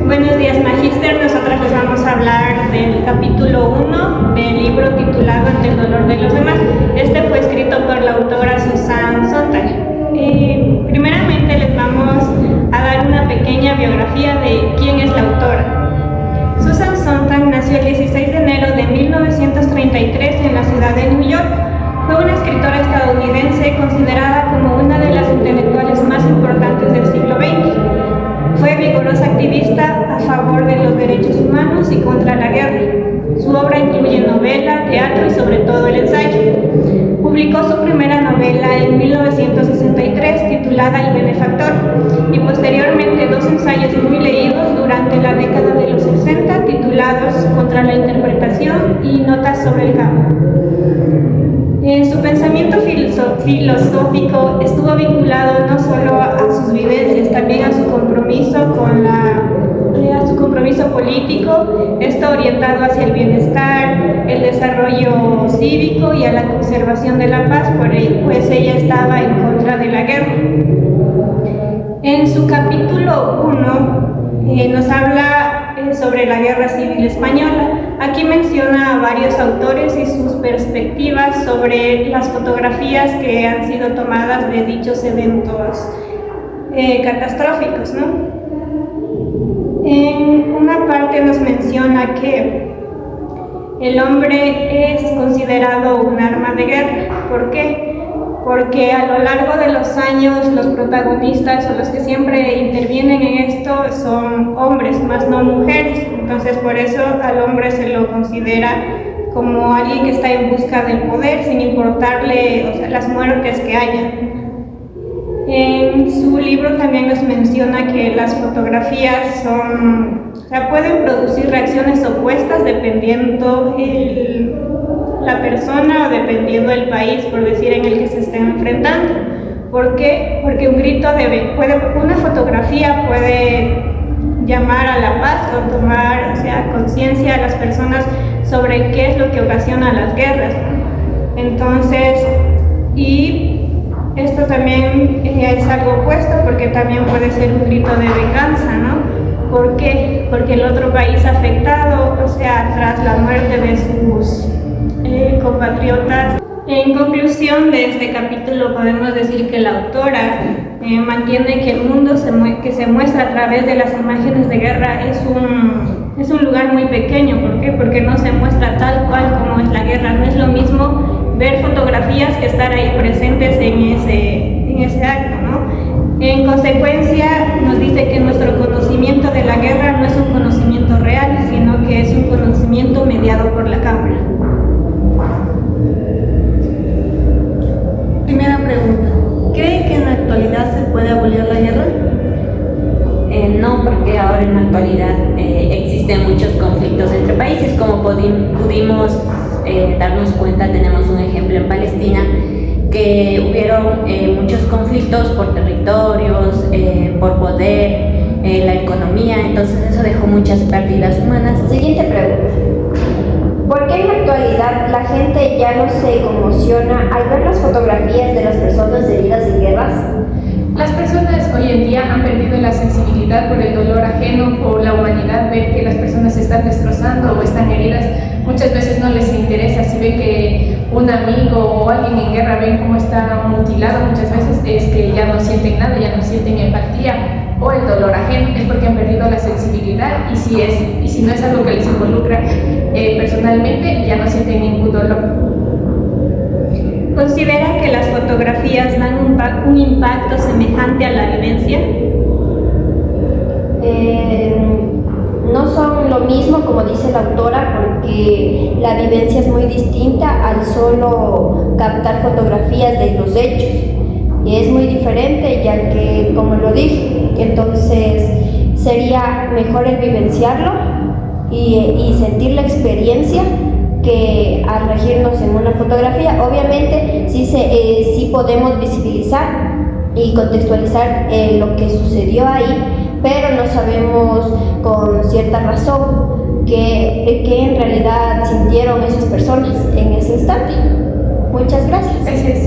Buenos días, Magíster. Nosotras les vamos a hablar del capítulo 1 del libro titulado Ante el dolor de los demás. Este fue escrito por la autora Susan Sontag. Primeramente les vamos a dar una pequeña biografía de quién es la autora. Susan Sontag nació el 16 de enero de 1933 en la ciudad de New York. Fue una escritora estadounidense considerada como una de las intelectuales más importantes del siglo XX. Fue vigorosa activista a favor de los derechos humanos y contra la guerra. Su obra incluye novela, teatro y sobre todo el ensayo. Publicó su primera novela en 1963 titulada El benefactor y posteriormente dos ensayos muy leídos durante la década de los 60 titulados Contra la interpretación y Notas sobre el campo. Su pensamiento filosófico estuvo vinculado no solo a sus vivencias, también a su compromiso político, esto orientado hacia el bienestar, el desarrollo cívico y a la conservación de la paz, pues ella estaba en contra de la guerra. En su capítulo 1 nos habla sobre la Guerra Civil Española. Aquí menciona a varios autores y sus perspectivas sobre las fotografías que han sido tomadas de dichos eventos catastróficos, ¿no? En una parte nos menciona que el hombre es considerado un arma de guerra. ¿Por qué? Porque a lo largo de los años los protagonistas o los que siempre intervienen en esto son hombres, más no mujeres. Entonces por eso al hombre se lo considera como alguien que está en busca del poder sin importarle, las muertes que haya. En su libro también nos menciona que las fotografías pueden producir reacciones opuestas dependiendo la persona o dependiendo del país, por decir, en el que se estén enfrentando. ¿Por qué? Porque una fotografía puede llamar a la paz o tomar conciencia a las personas sobre qué es lo que ocasiona las guerras. Entonces, y esto también es algo opuesto porque también puede ser un grito de venganza, ¿no? ¿Por qué? Porque el otro país afectado, tras la muerte de sus compatriotas. En conclusión de este capítulo podemos decir que la autora mantiene que el mundo que se muestra a través de las imágenes de guerra es un lugar muy pequeño. ¿Por qué? Porque no se muestra tal cual como es la guerra. No es lo mismo ver fotografías que estar ahí presentes en ese acto, ¿no? En consecuencia nos dice que nuestro conocimiento de la guerra no es un conocimiento real, sino que es un conocimiento mediado por la cámara. Primera pregunta, ¿cree que en la actualidad se puede abolir la guerra? No, porque ahora en la actualidad existen muchos conflictos entre países. Como pudimos darnos cuenta, tenemos un ejemplo en Palestina, que hubieron muchos conflictos por territorios, por poder, la economía. Entonces eso dejó muchas pérdidas humanas. Siguiente pregunta. ¿Por qué en la actualidad la gente ya no se conmociona al ver las fotografías de las personas heridas en guerras? Las personas hoy en día han perdido la sensibilidad por el dolor ajeno o la humanidad. Ver que las personas se están destrozando o están heridas, muchas veces no les interesa. Si ven que un amigo o alguien en guerra ven cómo está mutilado, muchas veces es que ya no sienten nada, ya no sienten empatía o el dolor ajeno. Es porque han perdido la sensibilidad y si no es algo que les involucra personalmente, ya no sienten ningún dolor. ¿Considera que las fotografías dan un impacto semejante a la vivencia? No son lo mismo, como dice la autora, porque la vivencia es muy distinta al solo captar fotografías de los hechos. Y es muy diferente, ya que, como lo dije, entonces sería mejor el vivenciarlo y sentir la experiencia que al regirnos en una fotografía. Obviamente sí podemos visibilizar y contextualizar lo que sucedió ahí, pero no sabemos con cierta razón qué en realidad sintieron esas personas en ese instante. Muchas gracias. Gracias.